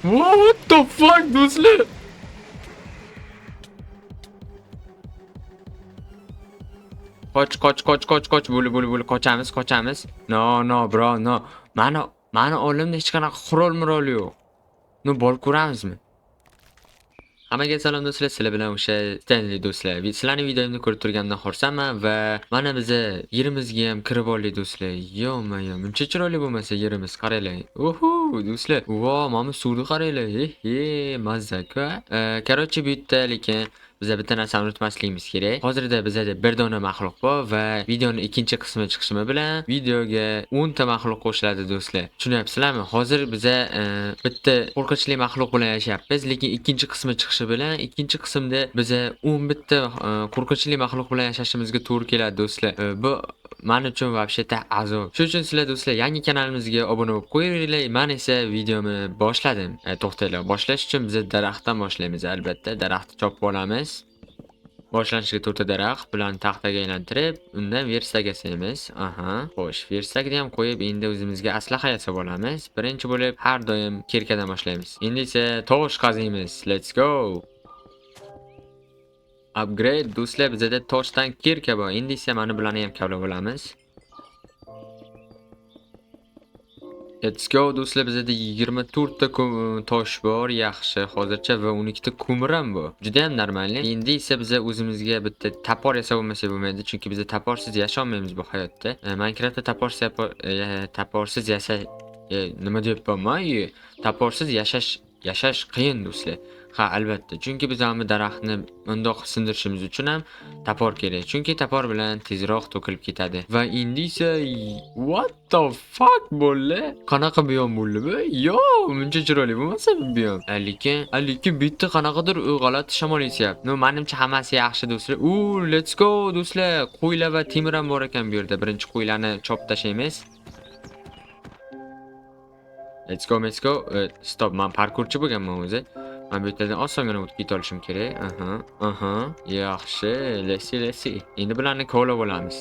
What the fuck do'stlar? Qoch. Bo'lib qochamiz. No, bro, no. Mani olimda hech qanaqa qurol-murol yo'q. No, bol ko'ramizmi? Hammaga salom do'stlar, sizlar bilan o'sha Stanley do'stlar. Sizlarning videomni ko'rib turganimdan xursandman va mana biza yerimizga ham kirib oldik do'stlar. Yo-mayo, muncha chiroyli bo'lmasa yerimiz, qaranglar. Oho, do'stlar. Vo, mana suvni qaranglar. He, mazza-ku. Короче, bu yerda lekin biza bitta narsani unutmasligimiz kerak. Hozirda bizada bir dona maxluq bor va videoning ikkinchi qismi chiqishi bilan videoga 10 ta maxluq qo'shiladi do'stlar. Tushunyapsizlarmi? Hozir biza bitta qo'rqinchli maxluq bilan yashayapmiz, lekin ikkinchi qismi chiqishi bilan ikkinchi qismda biza 11 ta qo'rqinchli maxluq bilan yashashimizga to'g'ri keladi do'stlar. Bu men uchun вообще-то azob. Shuning uchun sizlar do'stlar yangi kanalimizga obuna bo'lib qo'yinglar. Men esa videoni boshladim. To'xtanglar. Boshlash uchun biz daraxtdan boshlaymiz albatta. Daraxtni chopib olamiz. Boshlanishiga 4 ta daraxt bilan taxtaga aylantirib, undan versak yasaymiz. Aha, xo'sh, versakni ham qo'yib, endi o'zimizga aslaha yasab olamiz. Birinchi bo'lib har doim kerkadan boshlaymiz. Endi esa tosh qaziymiz. Let's go. Upgrade do'stlar, bizda toshdan kerka bor. Endi esa mana bularni ham kavlab olamiz. Let's go do'stlar, bizda 24 ta tosh bor, yaxshi. Hozircha va 12 ta ko'mir ham bor. Juda ham normal. Endi esa biz o'zimizga bitta tapor yasab olmasak bo'lmaydi, chunki biz taporsiz yasha olmaymiz bu hayotda. Minecraftda taporsiz yashash nima deyapman? Taporsiz yashash qiyin do'stlar. Ha, albatta. Chunki biz ham daraxtni undoq sindirishimiz uchun ham tapor kerak. Chunki tapor bilan tezroq to'kilib ketadi. Va endi esa what the fuck bo'ldi? Qanaqa biyom bo'ldi bu? Yo, muncha chiroyli bo'lmasa bu biyom. Lekin bitta qanaqadir g'alati shamol esyapti. No, menimcha hammasi yaxshi do'stlar. Let's go do'stlar. Qo'ylar va temir ham bor ekan bu yerda. Birinchi qo'ylarni chopib tashlaymiz. Let's go. Stop, men parkurchi bo'lganman o'zi. Men bu yerdan osongina o'tib keta olishim kerak. Aha. Yaxshi. Let's see. Endi bularni kovlab olamiz.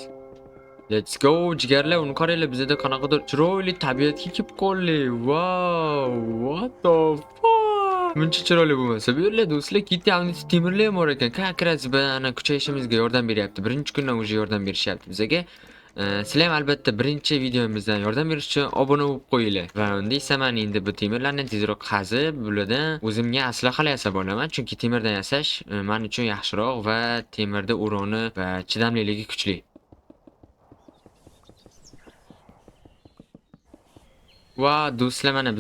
Let's go jigarlar, uni qaranglar, bizda qanaqadir chiroyli tabiatga kelib qoldik. Wow, what the fuck? Muncha chiroyli bo'lmasa, bu yerlar do'stlar ketyapmiz, temirlar ham bor ekan. Как bana kuchayishimizga yordam beryapti. Birinchi kundan уже yordam berishyapti bizga. Sizlar ham albatta birinchi videomizdan yordam berish uchun obuna bo'lib qo'yinglar. Va unda esa men endi bu temirlarni tezroq qazib, bulardan o'zimga aslahalar yasab olaman, chunki temirdan yasash men uchun yaxshiroq va temirda uroni va chidamliligi kuchli. Va do'stlar, mana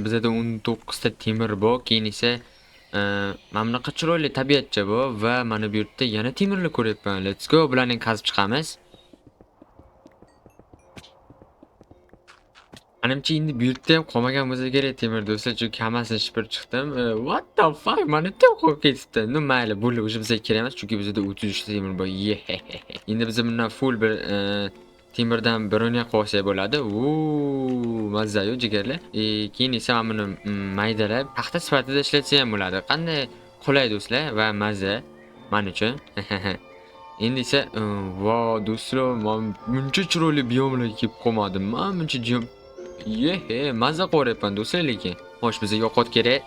bizda 19 ta temir bor, keyin esa mana bunaqa chiroyli tabiatcha bor va mana bu yerda yana temirlar ko'ryapman. Let's go, bularni qazib chiqamiz. Menimcha endi bu yerda ham qolmagan bo'lsa kerak temir do'stlar, chunki hammasini shipirib chiqdim. What the fuck? Mana bu yerda qolib ketibdi. No, mayli, bo'ldi, o'sha bizga kerak emas, chunki bizda 33 ta temir bor. Endi biz bundan full bir temirdan birini qo'ysak bo'ladi. Mazza-yu jigarlar. Keyin esa men buni maydalab taxta sifatida ishlatsa ham bo'ladi. Qanday qulay do'stlar va mazza men uchun. Endi esa do'stlar, men buncha chiroyli biyomlarga kelib qolmadim. Men buncha mazza qo'ryapman do'stlar lekin. Xo'sh, bizga yo'qot kerak.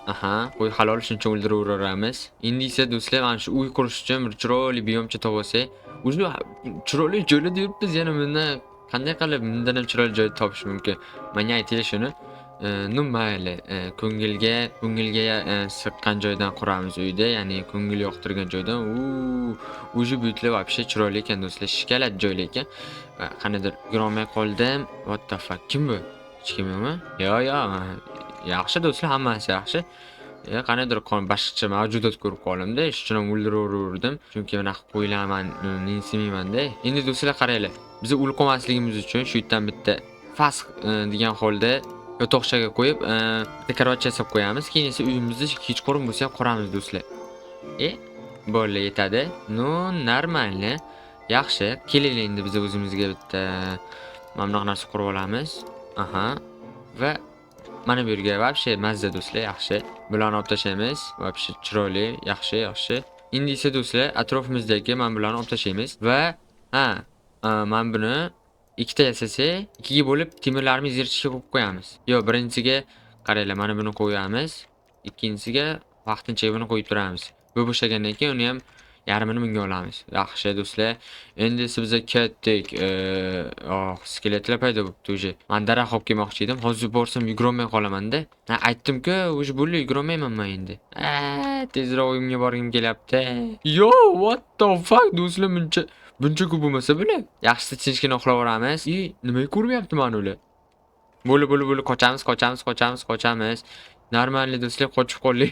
Qo'y halol, shuncha o'ldiraveramiz. Endi esa do'stlar, mana shu uy qurish uchun bir chiroyli biyomcha topib olsak, o'zi chiroyli joylar deyapmiz, yana bundan qanday qilib bundan ham chiroyli joy topish mumkin? Menga ayting shuni. No, mayli, ko'ngilga siqqan joydan quramiz uyda, ya'ni ko'ngil yoqtirgan joydan. O'zi bu yerlar вообще chiroyli ekan do'stlar, shikalat joylar ekan. Qanidir yurolmay qoldim. What the fuck? Kim bu? Hech kim yo'qmi? Yo'q. Yaxshi do'stlar, hammasi yaxshi. Qanaydir boshqacha mavjudot ko'rib qoldimda, shuning uchun ham o'ldiraverdim. Chunki bunaqa qo'ylar men mensimayman-da. Endi do'stlar qaranglar, biz o'lib qolmasligimiz uchun shu yerdan bitta fas degan holda yotoqchaga qo'yib, bitta karavot yasab qo'yamiz. Keyin esa uyimizni kechqurun bo'lsa ham quramiz do'stlar. Bo'ldi, yetadi. No, normal. Yaxshi. Keling endi biz o'zimizga bitta mana bunaqa narsa qurib olamiz. Va mana bu yerga вообще mazza do'stlar, yaxshi. Bularni olib tashlaymiz. Вообще chiroyli, yaxshi. Endi esa do'stlar, atrofimizdagi mana bularni olib tashlaymiz va men buni ikkita yasasak, ikkiga bo'lib temirlarimizni yirtishga qo'yib qo'yamiz. Yo, birinchisiga qaranglar, mana buni qo'yamiz. Ikkinchisiga vaqtincha buni qo'yib turamiz. Bu bo'shagandan keyin uni ham yarmini bunga olamiz. Yaxshi do'stlar. Endi esa biz ketdik. Skeletlar paydo bo'libdi уже. Men daraxt olib kelmoqchi edim. Hozir borsam yugurolmay qolaman-da. Ha, aytdim-ku, уже bo'ldi, yugurolmayman men endi. Tezroq uyimga borgim kelyapti. Yo, what the fuck do'stlar, buncha ko'p bo'lmasa bular. Yaxshisi tinchgina uxlavoramiz. Nimaga ko'rmayapti meni ular? Bo'li, qochamiz. Normalniy do'stlar, qochib qoldik.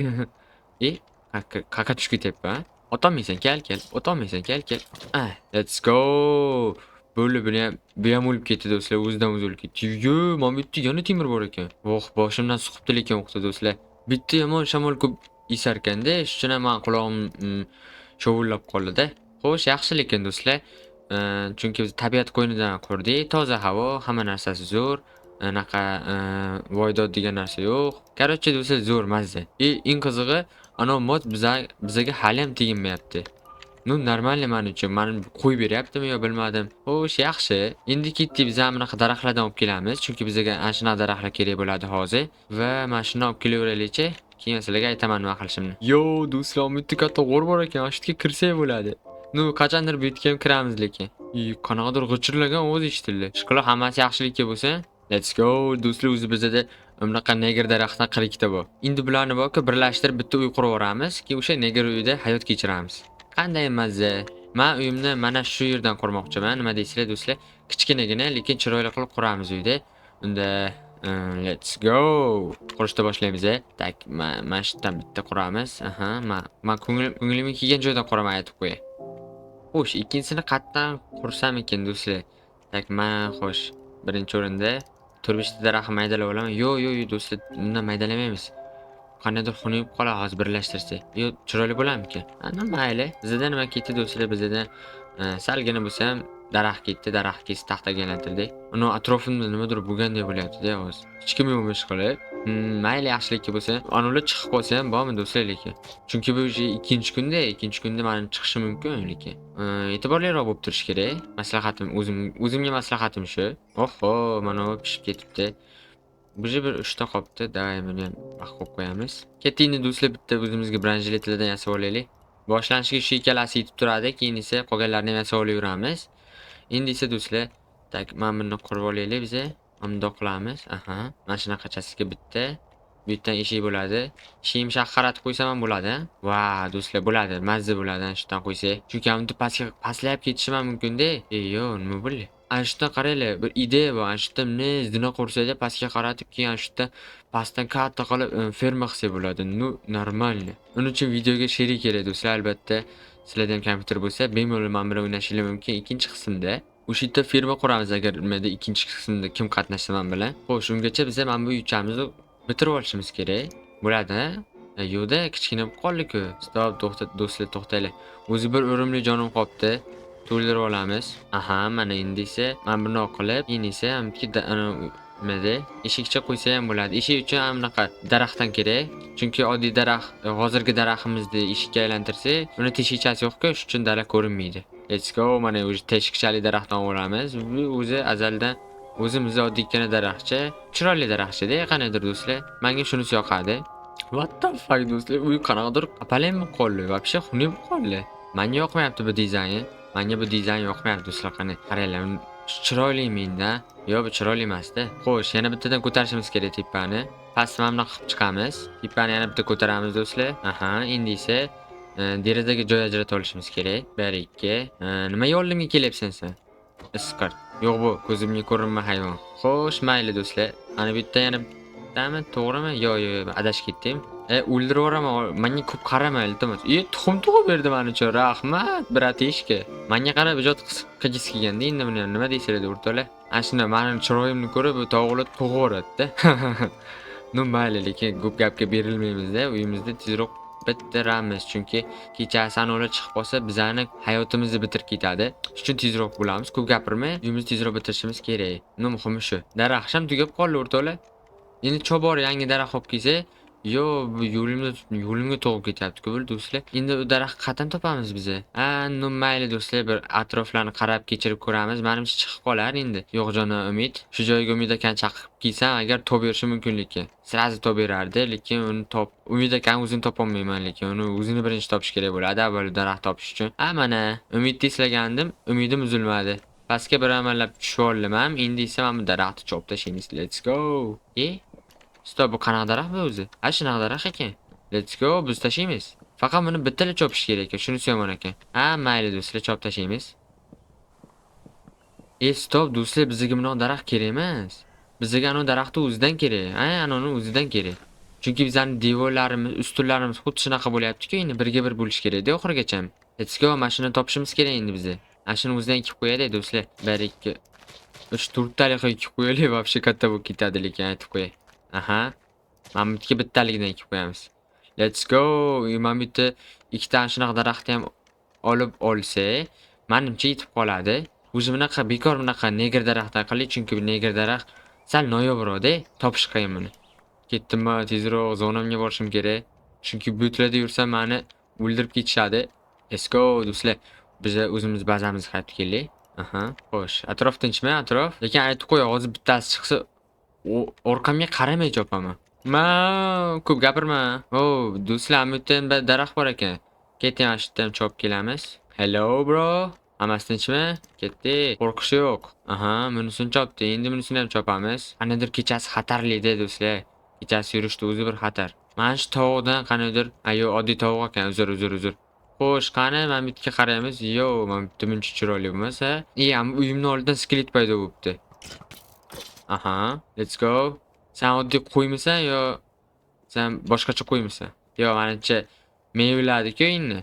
Qaqa tushib ketyapti, ha? Otolmaysan, kel. Otolmaysan, kel. Let's go. Bo'li, bu ham o'lib ketdi do'stlar, o'zidan o'zi o'lib ketdi. Yo, mana bu yerda yana temir bor ekan. Boshimdan suqibdi lekin o'qdi do'stlar. Bitta yomon shamol ko'p isar ekanda, shuning uchun ham men quloqim shovullab qoldi-da. Xo'sh, yaxshi lekin do'stlar. Chunki biz tabiat qo'ynidan qurdik, toza havo, hamma narsasi zo'r. Anaqa voydod degan narsa yo'q. Короче, do'stlar, zo'r mazza. Eng qizig'i, ana mod bizaga hali ham teginmayapti. Normalniy men uchun. Meni qo'yib beryaptimi yo bilmadim. Xo'sh, yaxshi. Endi ketdik, biz ham bunaqa daraxtlardan olib kelamiz, chunki bizga ana shunaqa daraxtlar kerak bo'ladi hozir. Va mana shuni olib kelaveraylikchi. Keyin sizlarga aytaman nima qilishimni. Yo, do'stlar, bu yerda katta g'or bor ekan, shu yerga kirsak bo'ladi. Qachondir bu yerga ham kiramiz lekin. Qanaqadir g'ichirlagan ovoz eshitildi. Shukr, hammasi yaxshilikka bo'lsin. Let's go. Do'stlar, o'zi bizda bunaqa neger daraxtdan 42 ta bor. Endi bularni borku birlashtirib bitta uy qurib olamiz, keyin o'sha neger uyida hayot kechiramiz. Qanday mazza. Men uyimni mana shu yerdan qurmoqchiman. Nima deysizlar do'stlar? Kichkinagina, lekin chiroyli qilib quramiz uyda. Unda let's go. Qurishni boshlaymiz. Tak, mana shu yerdan bitta quramiz. Men ko'nglimga kelgan joydan quraman, aytib qo'yay. Xo'sh, ikkinchisini qayerdan qursam ekan do'stlar? Tak, xo'sh. Birinchi o'rinda 4-5 ta daraxt maydalab olaman. Yo, do'stlar, undan maydalamaymiz. Qanaqadir xunib qoladi hozir birlashtirsak. Yo, chiroyli bo'larmikan? Mayli. Bizda nima ketdi do'stlar? Bizda salgina bo'lsa ham daraxt ketdi, daraxt kesib taxtaga aylantirdik. Uni atrofimda nimadir bo'lgandek bo'lyapti-da hozir. Hech kim yo'qmi ish qilib? Mayli, yaxshilikka bo'lsa, ular chiqib qolsa ham bormi do'stlar lekin. Chunki bu ikkinchi kunda meni chiqishim mumkin lekin. E'tiborliroq bo'lib turish kerak. Maslahatim o'zimga maslahatim shu. Oho, mana bu pishib ketibdi. Bu bir 3 ta qopti. Davay, buni ham vaqt qo'yib qo'yamiz. Ketdingni do'stlar, bitta o'zimizga branjiletlardan yasab olaylik. Boshlanishiga shu ikkalasi yetib turadi, keyin esa qolganlarini ham yasab olaveramiz. Endi esa do'stlar, tak, mana buni qurib olaylik biz. Bundoq qilamiz. Mana shunaqachasiga bitta. Bu yerdan eshik bo'ladi. Eshikni shaqqaratib qo'ysam ham bo'ladi. Va, do'stlar, bo'ladi. Mazza bo'ladi ana shundan qo'ysak. Chunki ham pastlayib ketishim ham mumkin-da. Yo, nima bo'ldi? Ana shundan qaranglar, bir ideya bor. Ana shundan zina qursak-da, pastga qaratib, keyin ana shundan pastdan katta qilib ferma qilsak bo'ladi. Normalniy. Uning uchun videoga sherik kerak do'stlar, albatta. Sizlarda ham kompyuter bo'lsa, bemalol men bilan o'ynashingiz mumkin. Ikkinchi qismda o'sha yerda ferma quramiz agar nimada ikkinchi qismda kim qatnashsa men bilan. Xo'sh, ungacha biz mana bu uychamizni bitirib olishimiz kerak. Bo'ladi, ha? Yo'da kichkina bo'lib qoldi-ku. Stop, do'stlar, to'xtanglar. O'zi bir o'rimli jonim qolibdi. To'ldirib olamiz. Mana endi esa men buni qilib, keyin esa nimada eshikcha qo'ysa ham bo'ladi. Eshik uchun ham bunaqa daraxtdan kerak. Chunki oddiy daraxt, hozirgi daraxtimizni eshikka aylantirsak, uni teshikchasi yo'q-ku, shuning uchun daraxt ko'rinmaydi. Let's go. Mana o'sha teshikchali daraxtdan olamiz. Bu o'zi azaldan o'zimizda oddiygina daraxtcha, chiroyli daraxtcha-da, qanaqadir do'stlar. Menga shunisi yoqadi. What the fuck do'stlar, uy qanaqadir qapalaymi qoldi, вообще xunib qoldi. Menga yoqmayapti bu dizayn. Menga bu dizayn yoqmayapti do'stlar, qani. Qaranglar, chiroylimi-da? Yo'q, bu chiroyli emas-da. Xo'sh, yana bittadan ko'tarishimiz kerak tepani. Pastni mana qilib chiqamiz. Tepani yana bitta ko'taramiz do'stlar. Endi esa derazaga joy ajratib olishimiz kerak. 1 2. Nima yo'limga kelyapsan sen? Iskart. Yo'q, bu ko'zimga ko'rinma hayvon. Xo'sh, mayli do'stlar. Ana bu yerda yana bittami, to'g'rimi? Yo'q, adashib ketdim. O'ldirib yuboraman. Menga ko'p qarama, iltimos. Tuxum tug'ib berdi men uchun. Rahmat, bratishka. Menga qarab ijod qilgis kelganda, endi buni nima deysizlar o'rtoqlar? Ana shunda meni chiroyimni ko'rib, bu tog'lar tug'ib yuboradi-da. Mayli, lekin ko'p gapga berilmaymiz-da. Uyimizda tezroq bitiramiz, chunki kechasi ular chiqib qolsa bizani hayotimizni bitirib ketadi. Shuning uchun tezroq bo'lamiz, ko'p gapirmay, uyimizni tezroq bitirishimiz kerak. Muhimi shu. Daraxt ham tugab qoldi o'rtoqlar. Endi chobor yangi daraxt olib kelsa, Yo, bu yo'limga to'g'ri ketyapti-ku bu do'stlar. Endi u daraxt qachon topamiz biz? No mayli do'stlar, bir atroflarni qarab kechirib ko'ramiz. Menimcha chiqib qolar endi. Yo'q jona Umid. Shu joyga Umid akani chaqirib kelsam agar top berishi mumkinligi. Sirazi top berardi, lekin uni Umid akani o'zini topolmayman, lekin uni o'zini birinchi topish kerak bo'ladi, avval daraxt topish uchun. Mana, Umidni eslagandim, umidim uzilmadi. Pastga bir amallab tushib oldim ham. Endi esa mana bu daraxtni chopib tashlaymiz. Let's go. Stop, bu qanaqa daraxt bu o'zi? Shunaqa daraxt ekan. Let's go, biz tashlaymiz. Faqat buni bittala chopish kerak ekan, shunisi yomon ekan. Mayli do'stlar, chopib tashlaymiz. Stop do'stlar, bizga bunaqa daraxt kerak emas. Bizga ana daraxtni o'zidan kerak. Anani o'zidan kerak. Chunki bizning devorlarimiz, ustunlarimiz xuddi shunaqa bo'lyapti-ku, endi birga bir bo'lish kerak-da oxirigacha. Let's go, mashina topishimiz kerak endi bizga. Shuni o'zidan ekib qo'yaylik do'stlar. 1 2 3 4 taliqa ekib qo'yaylik, vobshe katta bo'lib ketadi lekin aytib qo'yay. Mana bu yerga bittaligidan ekib qo'yamiz. Let's go. Mana bu yerda ikkita shunaqa daraxtni ham olib olsak, menimcha yetib qoladi. O'zi bunaqa bekor bunaqa neger daraxtdan qiling, chunki bu neger daraxt sal noyo'broq-da, topish qiyin buni. Ketdimmi, tezroq zonamga borishim kerak. Chunki bu yerlarda yursam meni o'ldirib ketishadi. Let's go do'stlar. Biz o'zimiz bazamizga qaytib keldik. Xo'sh, atrof tinchmi, atrof? Lekin aytib qo'y, hozir bittasi chiqsa, orqamga qaramay chopaman. Ko'p gapirma. Do'stlar, bu yerda daraxt bor ekan. Keting, shu yerdan chopib kelamiz. Hello bro. Hammasi tinchmi? Ketdik. Qo'rqish yo'q. Bunisini chopdi. Endi bunisini ham chopamiz. Qanaqadir kechasi xatarli-da do'stlar. Kechasi yurishni o'zi bir xatar. Mana shu tovuqdan qanaqadir, oddiy tovuq ekan. Uzr. Xo'sh, qani, mana bu yerga qaraymiz. Mana bu yerda buncha chiroyli bo'lmasa, uyimning oldidan skelet paydo bo'libdi. Let's go. Sen oddiy qo'ymisan yo sen boshqacha qo'ymisan? Yo, menimcha mevladiku endi.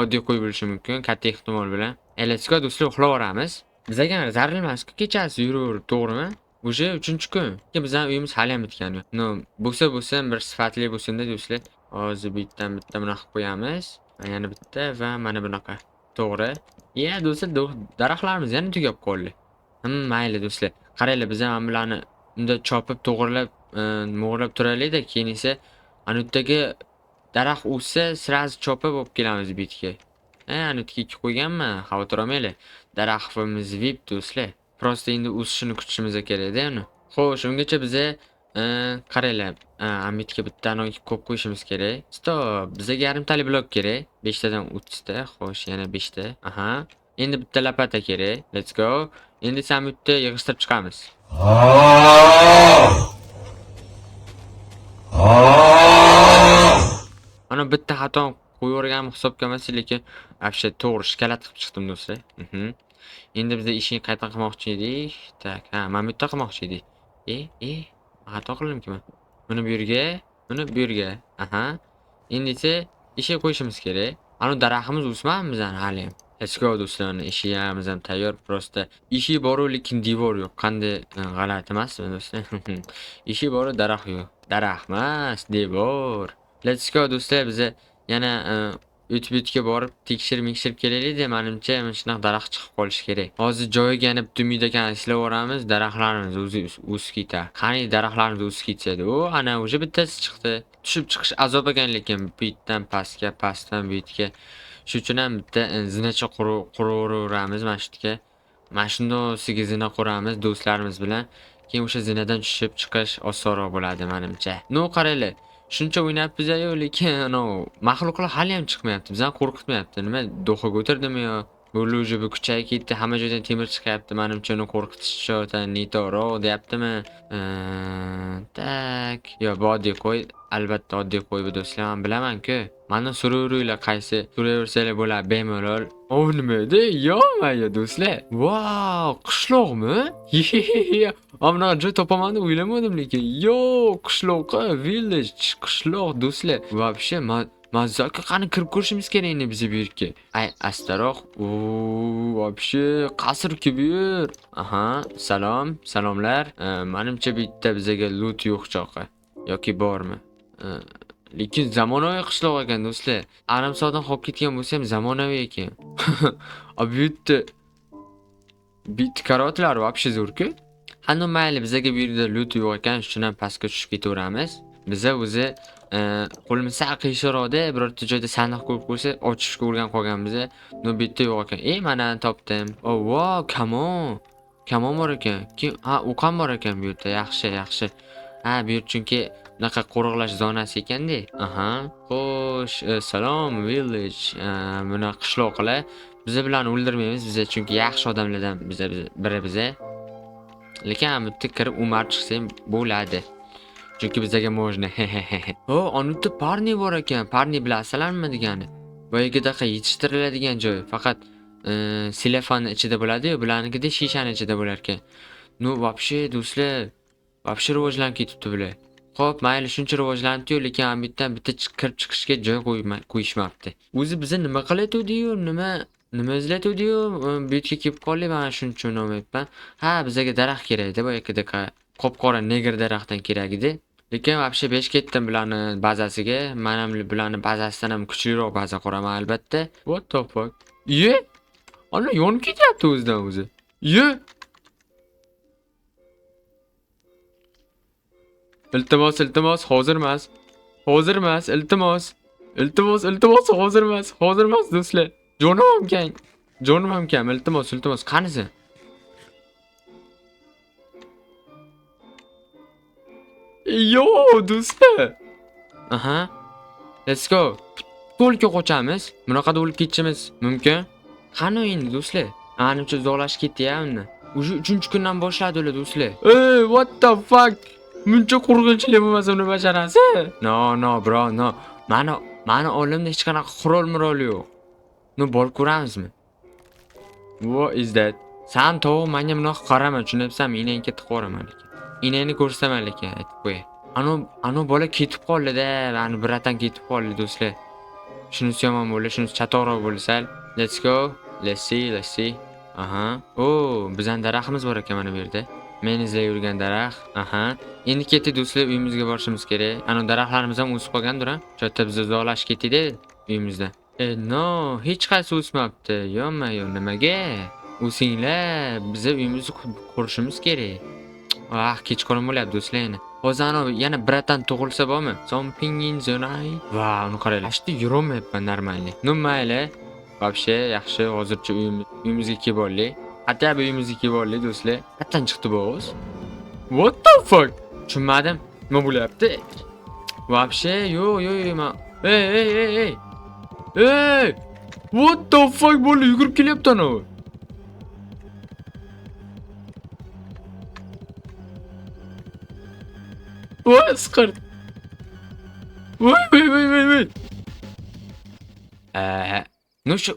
Oddiy qo'y bo'lishi mumkin, katta ehtimol bilan. Let's go do'stlar, uxlayveramiz. Bizga zarur emas-ku kechasi yuraverib, to'g'rimi? O'sha 3-kun. Bizning uyimiz hali ham bitgani yo'q. Bo'lsa bir sifatli bo'lsin-da do'stlar. Hozir bu yerdan bitta bunaqa qo'yamiz. Yana bitta va mana bunaqa. To'g'ri. Do'stlar, daraxtlarimiz yana tugab qoldi. Mayli do'stlar. Qaranglar, biz ham bularni unda chopib, to'g'rilab, mo'g'irlab turaylik-da, keyin esa ana yerdagi daraxt o'ssa, sirazi chopib olib kelamiz bu yerga. Ana yerga ikki qo'yganman, xavotir olmanglar. Daraxtimiz VIP do'stlar. Prosta endi o'sishini kutishimiz kerak-da uni. Xo'sh, ungacha biza qaranglar, amitga bittani ko'p qo'yishimiz kerak. Stop, bizga yarimtali blok kerak. 5 tadan 30 ta. Xo'sh, yana 5 ta. Endi bitta lapata kerak. Let's go. Endi ham bu yerda yig'ishtirib chiqamiz. Ana bitta xato qo'yaverganim hisobga emas, lekin вообще to'g'ri shkalat qilib chiqdim do'stlar. Endi biz ishni qayta qilmoqchi edik. Tak, mana bu yerda qilmoqchi edik. Xato qildimki men. Buni bu yerga, buni bu yerga. Endi esa ishga qo'yishimiz kerak. Ana daraxtimiz o'smadimi bizani hali ham? Let's go do'stlar, ishimiz ham tayyor. Prosta ishi bor, lekin devor yo'q. Qanday g'alati emasmi do'stlar? Ishi bor, daraxt yo'q. Daraxt emas, devor. Let's go do'stlar, biz yana o'tib borib tekshirib kelaylik-da, menimcha shunaqa daraxt chiqib qolishi kerak. Hozir joyiga yana bitta umid ekan ishlaveramiz, daraxtlarimiz o'zi o'sib ketadi. Qani daraxtlarimiz o'sib ketsa-da, ana o'sha bittasi chiqdi. Tushib chiqish azob ekan, lekin bu yerdan pastga, pastdan bu yerga. Shuning uchun ham bitta zinacha quraveramiz mana shu yerga. Mana shundosiga zina quramiz do'stlarimiz bilan. Keyin o'sha zinadan tushib chiqish osonroq bo'ladi menimcha. Qaranglar. Shuncha o'ynayapmiz-ku, lekin maxluqlar hali ham chiqmayapti. Bizani qo'rqitmayapti. Nima, do'xaga o'tirdimi yo? Bo'luje bu kuchayib ketdi, hamma joydan temir chiqyapti. Menimcha uni qo'rqitish uchun nito'roq deyaptimi? Tak. Yo, bu oddiy qo'y. Albatta oddiy qo'y bu do'stlar, men bilaman-ku. Mana suraveringlar, qaysi suraversanglar bo'ladi bemalol. Nima edi? Yo do'stlar. Vau, qishloqmi? Ammo joy topaman deb o'ylamadim, lekin qishloqqa, village, qishloq do'stlar. Вообще mazzaga qani kirib ko'rishimiz kerak endi biz bu yerga. Astaroq. Вообще qasr-ku bu yer. Salomlar. Menimcha bu yerda bizga loot yo'q cho'qi. Yoki bormi? Lekin zamonaviy qishloq ekan do'stlar. Arim soatdan qolib ketgan bo'lsa ham zamonaviy ekan. Bu yerda bit karotlar вообще zo'r-ku. Mayli, bizga bu yerda loot yo'q ekan, shundan pastga tushib ketaveramiz. biza o'zi qo'limiz sal qiyinchiroqda birorta joyda sandiq ko'rib qo'ysa ochishga o'rganib qolganmiz. No bu yerda yo'q ekan. Mana topdim. Oh wow, kamon. Kamon bor ekan. Ha, o'qam bor ekan bu yerda. Yaxshi, yaxshi. Ha, bu yer chunki bunaqa qo'riqlash zonasi ekanda. Aha. Xo'sh, salom village. Buni qishloqlar. Bizi bilan o'ldirmaymiz biza chunki yaxshi odamlardan biri biza. Lekin bu yerga kirib umar chiqsam bo'ladi. Chunki bizga можно. O, onutda parni bor ekan. Parni bilasizlarmi degani? Boyagidaqa yetishtiriladigan joy. Faqat selefonni ichida bo'ladi-yu, bularnikida shishani ichida bo'lar ekan. Ну, вообще, do'stlar, вообще rivojlanib ketibdi bular. Xo'p, mayli shuncha rivojlanibdi-yu, lekin ham bitta kirib chiqishga joy qo'yishmabdi. O'zi bizni nima qilayotdi-yu, nima izlatdi-yu, bu yerga kelib qoldik, mana shuning uchun olmayapman. Ha, bizga daraxt kerak-da, boyagidaqa qop-qora neger daraxtdan kerak edi. Lekin вообще besh ketdim bularni bazasiga. Men ham bularni bazasidan ham kuchliroq baza quraman albatta. What the fuck? Ye? Ana yonib ketyapti o'zidan o'zi. Ye? Iltimos, hozir emas. Hozir emas, iltimos. Iltimos, hozir emas. Hozir emas do'stlar. Jonim ham kam. Iltimos. Qanisi? Yo, do'stlar. Aha. Let's go. To'lga qochamiz. Bunaqada o'lib ketishimiz mumkin. Qani endi do'stlar? Animcha uzoqlashib ketdi-ya uni. Уже 3-kundan boshladi ular do'stlar. Ey, what the fuck? Muncha qo'rqinchli bo'lmasa uni bajarasiz? No, bro, no. Mani olimda hech qanaqa qurol-murol yo'q. No, bor ko'ramizmi? What is that? San tovuq menga bunaqa qarama, tushunyapsanmi? Inang ketib qoraman lekin. Inangni ko'rsataman lekin aytib qo'yay. Anu bola ketib qoldi-da, mani biratan ketib qoldi do'stlar. Shunisi yomon bo'ldi, shunisi chatoqroq bo'ldi sal. Let's go. Let's see. Aha. Oh, bizning daraxtimiz bor ekan mana bu yerda. Men izlab yurgan daraxt. Aha. Endi ketdik do'stlar, uyimizga borishimiz kerak. Ana daraxtlarimiz ham o'sib qolgandir, ha? Chotda biz uzoqlashib ketdik-da uyimizdan. No, hech qaysi o'smabdi. Yo'q, nimaga? O'singlar, biz uyimizni qurishimiz kerak. Kechqurun bo'lyapti do'stlar yana. Hozir yana biratan tug'ilsa bormi? Zompingin zonay. Va, uni qaranglar. Ashti yurolmayapman normalniy. No mayli. Вообще, yaxshi, hozircha uyimizga kelib oldik. Hatto uyimizga kelib oldik do'stlar. Qatdan chiqdi bu o'z? What the fuck? Tushunmadim. Nima bo'lyapti? Вообще, yo'q, men. Ey. What the fuck bo'ldi? Yugurib kelyapti ana u. Voy, sqirt. Voy. No shu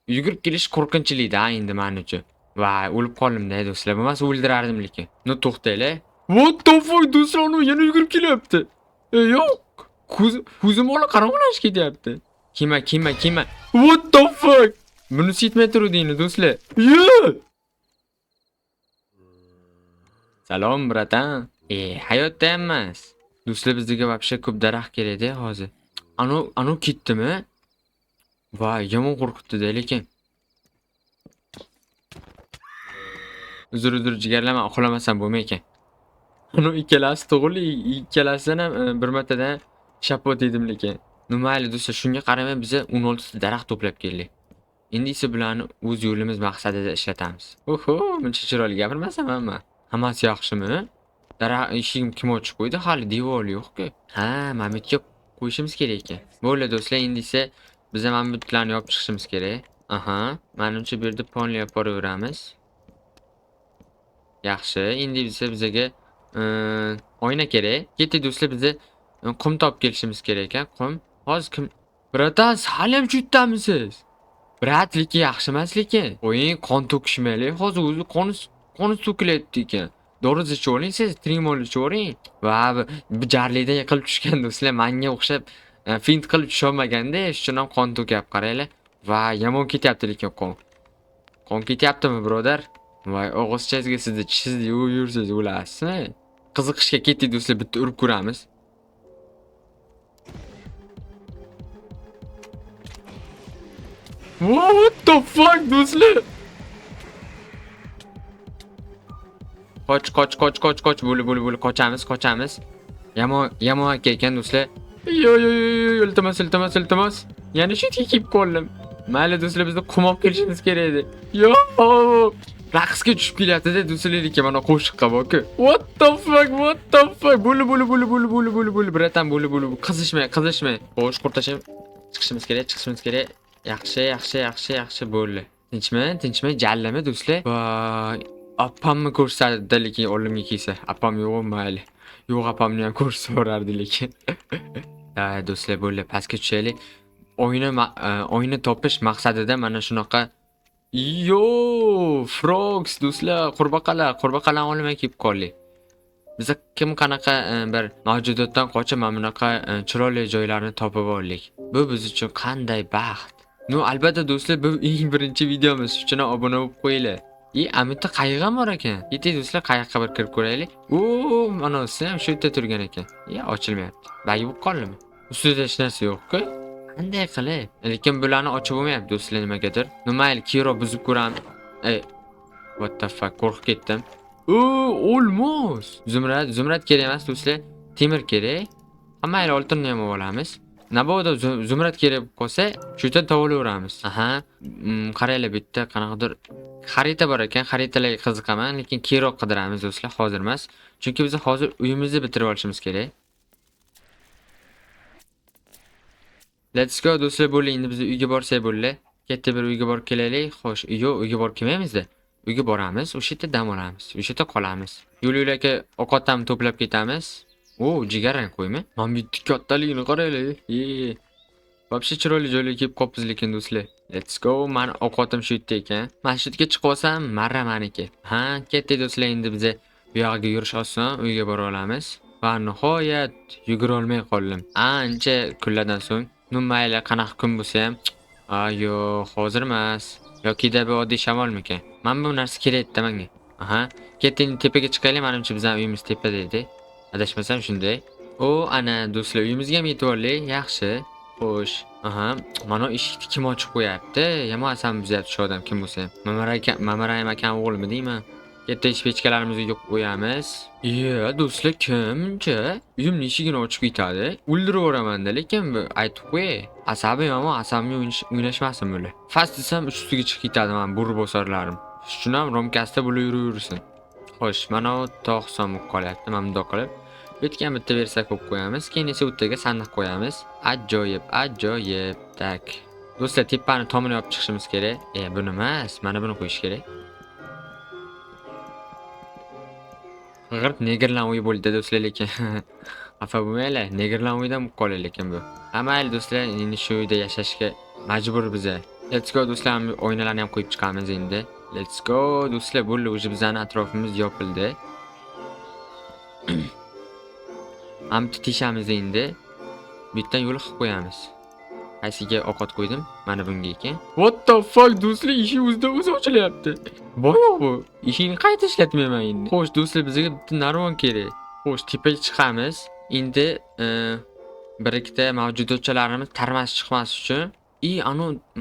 yugurib kelish qo'rqinchli-da endi men uchun. Voy, o'lib qoldim-da do'stlar. Bo'lmasa o'ldirardim lekin. No to'xtanglar. What the fuck do'stlar, uni yana yugurib kelyapti. Yo'q. Ko'zim ola qarong'ilashib ketyapti. Kema. What the fuck? Buni yetmay turuvdinglar do'stlar. Salom bratan. Hayotda emas. Do'stlar, bizga вообще ko'p daraxt kerak-da hozir. Anu ketdimi? Voy, yomon qo'rqitdi-da lekin. Uzr, jigarlama, uxlamasam bo'lmaykan. Anu ikkalasi to'g'ri, ikkalasidan ham bir martadan shapot yedim lekin. Mayli do'stlar, shunga qaramay biz 16 ta daraxt to'plab keldik. Endi esa bularni o'z yo'limiz maqsadida ishlatamiz. Oho, buncha chiroyli gapirmasam hamma. Hammasi yaxshimi? Daraxt eshigim kim ochib qo'ydi? Hali devor yo'q-ku. Ha, mana bu yerga qo'yishimiz kerak ekan. Bo'ldi do'stlar, endi esa biz ham bu butlarni yopib chiqishimiz kerak. Aha, menimcha bu yerda ponli olib boraveramiz. Yaxshi, endi bizga oyna kerak. Ketdik do'stlar, bizni qum topib kelishimiz kerak ekan. Qum. Hozir kim? Bratan, sal ham chutdamisiz? Brat, lekin yaxshi emas lekin. O'ying, qon to'kishmaylik. Hozir o'zi qoni to'kilayapti ekan. Dori ichib oling, siz trimol ichib oling. Va bu jarlikdan yiqilib tushgan do'stlar, menga o'xshab fint qilib tusha olmaganda, shuning uchun ham qon to'kyapti, qaranglar. Va yomon ketyapti lekin qon. Qon ketyaptimi, birodar? Voy, og'izchangizga sizni yursangiz o'lasizmi? Qiziqishga ketdik do'stlar, bitta urib ko'ramiz. What the fuck do'stlar? Qoch. Bo'li, qochamiz. Yomon aka ekan do'stlar. Yo, iltimos. Yana shu tekib qoldim. Mayli do'stlar, bizda qumib kelishimiz kerak edi. Yo! Raqsga tushib kelyapti-da do'stlar ekan mana qo'shiqqa boku. What the fuck? Bulu. Bratan bulu. Qizishmay. Xo'sh, qurtashim. Chiqishimiz kerak. Yaxshi bo'ldi. Tinchmi? Jallami do'stlar? Voy, appamni ko'rsatdi lekin olimga kelsa. Appam yo'q, mayli. Yo'q, appamni ham ko'rsa borardi lekin. Do'stlar bo'ldi, pastga tushaylik. O'yinni topish maqsadida mana shunaqa frogs do'stlar, qurbaqalar olmay kelib qoldik. Biza kim qanaqa bir mavjudotdan qochib mana bunaqa chiroyli joylarni topib oldik. Bu biz uchun qanday baxt. Albatta do'stlar, bu eng birinchi videomiz, shuning uchun obuna bo'lib qo'yinglar. Amitda qayiq ham bor ekan. Yeting do'stlar, qayiqqa bir kirib ko'raylik. Manasi ham shu yerda turgan ekan. Ochilmayapti. Bagi bo'lib qoldimi? Ustida hech narsa yo'q-ku. Qanday qilib? Lekin bularni ochib bo'lmayapti do'stlar nimagadir. Mayli, keyinroq buzib ko'ramiz. What the fuck, qo'rqib ketdim. Olmos. Zumrad kerak emas do'stlar. Temir kerak. Mayli, oltinni ham olamiz. Naboda zumrad kerak bo'lsa, shu yerdan tovalayveramiz. Qaranglar, bu yerda qanaqadir xarita bor ekan. Xaritalarga qiziqaman, lekin keyinroq qidiramiz do'stlar, hozir emas. Chunki biz hozir uyimizni bitirib olishimiz kerak. Let's go do'stlar, bo'ldi. Endi biz uyga borsak bo'ldi. Katta bir uyga borib kelaylik. Xo'sh, uyga borib kelmaymiz-da. Uyga boramiz, o'sha yerda dam olamiz. O'sha yerda qolamiz. Yo'l-yo'lakay ovqatlarni to'plab ketamiz. Jigarrang qo'ymi? Mana bu kattaligini qaranglar. Вообще chiroyli joylarga kelib qolibmiz lekin do'stlar. Let's go. Meni ovqatim shu yerda ekan. Masjidga chiqib olsam, marra meniki. Ketdik do'stlar, endi biz bu yoqqa yurish oson, uyga bora olamiz. Va nihoyat yugura olmay qoldim. Ancha kunlardan so'ng. Mayli, qanaqa kun bo'lsa ham, yo'q, hozir emas. Yokida bu oddiy shamolmikan? Men bu narsa kerak edi menga. Ketdik, tepaga chiqaylik. Menimcha bizning uyimiz tepada edi. Adashmasam shunday. Ana do'stlar, uyimizga ham yetib oldik. Yaxshi. Xo'sh. Mana eshikni kim ochib qo'yapti? Yomon asam buzyapti shu odam kim bo'lsa ham. Mamarayim akam o'g'limi deyman? Ketdik, pechkalarimizni uyga qo'yamiz. Do'stlar, kimcha uyimning eshigini ochib ketadi? O'ldirib yuboraman-da, lekin bu aytib qo'y. Asabim yomon, asabimga o'ynashmasin bular. Fast desam ustiga chiqib ketadi men burri bosarlarim. Shuni ham romkasda bo'lib yuraversin. Xo'sh, mana tog' solib qolyapti. Mana bundoq qilib bitgan bitta bersak qo'yib qo'yamiz. Keyin esa o'rtaga sandiq qo'yamiz. Ajoyib. Tak. Do'stlar, tepani tomini yopib chiqishimiz kerak. Buni emas, mana buni qo'yish kerak. G'irt negerlan uyi bo'ldi do'stlar, lekin xafa bo'lmanglar. Negerlan uyidan qoladi lekin bu. Mayli do'stlar, endi shu uyda yashashga majbur biz. Let's go do'stlar, oynalarni ham qo'yib chiqamiz endi. Let's go do'stlar, bo'ldi, o'zi bizning atrofimiz yopildi. Amti tishamiz endi. Bu yerdan yo'l qilib qo'yamiz. Qaysiga ovqat qo'ydim? Mana bunga ekan. What the fuck do'stlar, eshik o'zi ochilyapti. Boyoq bu. Eshikni qayta ishlatmayman endi. Xo'sh do'stlar, bizga bitta narvon kerak. Xo'sh, tepaga chiqamiz. Endi bir ikkita mavjudotchalarimiz tarmas chiqmas uchun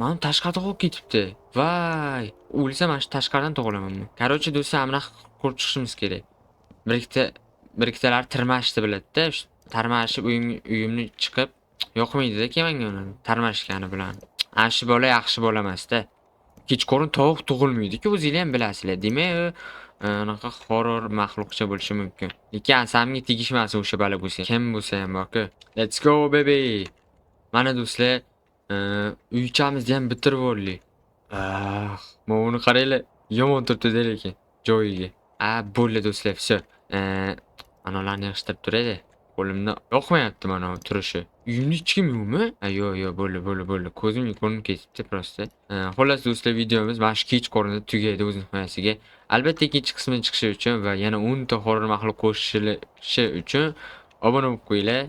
mana tashqarida qolib ketibdi. Vay! O'lsa mana shu tashqaridan tug'ilamanmi? Qarochi do'stlar, amna qurib chiqishimiz kerak. Bir ikkitalar tirmashdi biladi-da. Tarmashib uyimni chiqib yoqmaydi-da menga uni tarmashgani bilan. Shu bola yaxshi bola emas-da. Kechqurun tovuq tug'ilmaydi-ku, o'zingizlar ham bilasizlar. Demak, anaqa horror maxluqcha bo'lishi mumkin. Lekin asamga tegishmasin o'sha bola bo'lsa. Kim bo'lsa ham borku. Let's go baby. Mana do'stlar, uychamizni ham bitirib oldik. Mana uni qaranglar, yomon turibdi lekin joyiga. Bo'ldi do'stlar, vse. Anolarni yig'ishtirib turadi. Qo'limda yoqmayapti mana turishi. Uyimni hech kim yo'qmi? Yo'q, bo'ldi. Ko'zimga ko'rinib ketibdi prosta. Xullas do'stlar, videomiz mana shu kechqurunda tugaydi o'z nihoyasiga. Albatta ikkinchi qismi chiqishi uchun va yana 10 ta horror maxluq qo'shilishi uchun obuna bo'lib qo'yinglar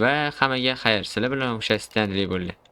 va hammaga xayr. Sizlar bilan o'xshashdan bo'ldi.